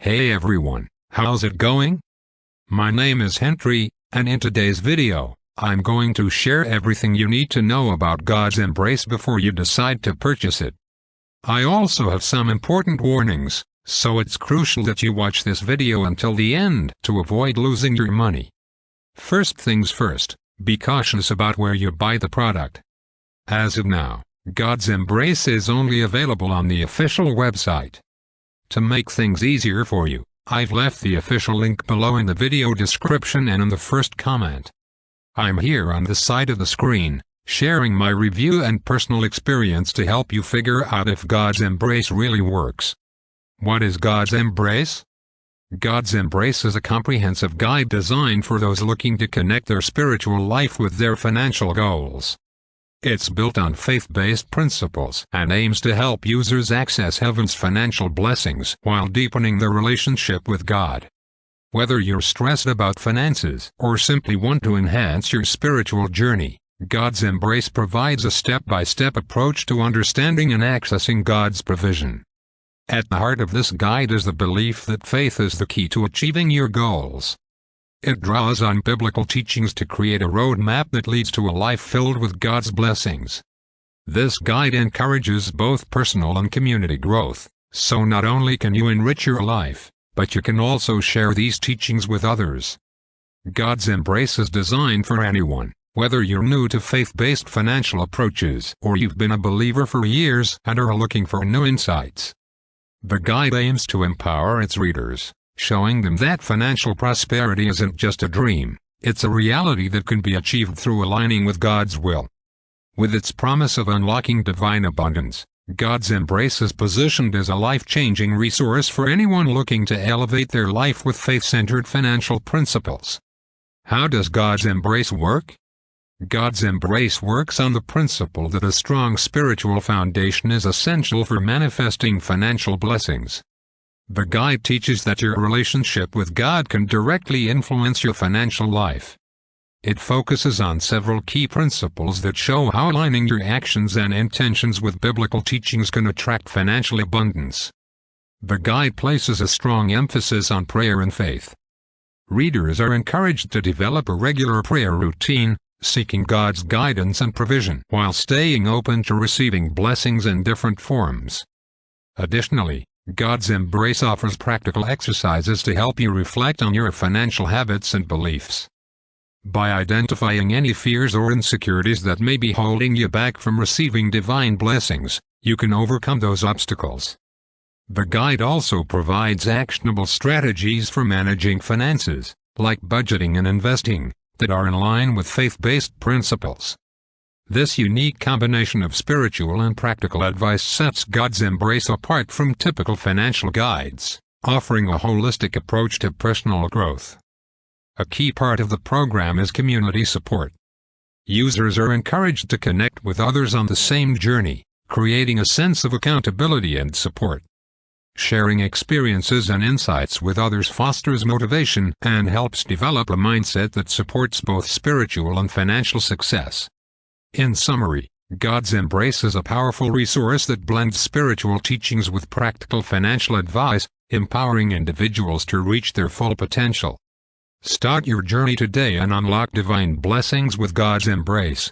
Hey everyone, how's it going? My name is Henry, and in today's video, I'm going to share everything you need to know about God's embrace before you decide to purchase it. I also have some important warnings, so it's crucial that you watch this video until the end to avoid losing your money. First things first, be cautious about where you buy the product. As of now, God's embrace is only available on the official website. To make things easier for you, I've left the official link below in the video description and in the first comment. I'm here on the side of the screen, sharing my review and personal experience to help you figure out if God's embrace really works. What is God's embrace? God's embrace is a comprehensive guide designed for those looking to connect their spiritual life with their financial goals. It's built on faith-based principles and aims to help users access heaven's financial blessings while deepening their relationship with God. Whether you're stressed about finances or simply want to enhance your spiritual journey, God's embrace provides a step-by-step approach to understanding and accessing God's provision. At the heart of this guide is the belief that faith is the key to achieving your goals. It draws on biblical teachings to create a roadmap that leads to a life filled with God's blessings. This guide encourages both personal and community growth, so not only can you enrich your life, but you can also share these teachings with others. God's embrace is designed for anyone, whether you're new to faith-based financial approaches or you've been a believer for years and are looking for new insights. The guide aims to empower its readers, showing them that financial prosperity isn't just a dream, it's a reality that can be achieved through aligning with God's will. With its promise of unlocking divine abundance, God's embrace is positioned as a life-changing resource for anyone looking to elevate their life with faith-centered financial principles. How does God's embrace work? God's embrace works on the principle that a strong spiritual foundation is essential for manifesting financial blessings. The guide teaches that your relationship with God can directly influence your financial life. It focuses on several key principles that show how aligning your actions and intentions with biblical teachings can attract financial abundance. The guide places a strong emphasis on prayer and faith. Readers are encouraged to develop a regular prayer routine, seeking God's guidance and provision while staying open to receiving blessings in different forms. Additionally, God's embrace offers practical exercises to help you reflect on your financial habits and beliefs. By identifying any fears or insecurities that may be holding you back from receiving divine blessings, you can overcome those obstacles. The guide also provides actionable strategies for managing finances, like budgeting and investing, that are in line with faith-based principles. This unique combination of spiritual and practical advice sets God's embrace apart from typical financial guides, offering a holistic approach to personal growth. A key part of the program is community support. Users are encouraged to connect with others on the same journey, creating a sense of accountability and support. Sharing experiences and insights with others fosters motivation and helps develop a mindset that supports both spiritual and financial success. In summary, God's embrace is a powerful resource that blends spiritual teachings with practical financial advice, empowering individuals to reach their full potential. Start your journey today and unlock divine blessings with God's embrace.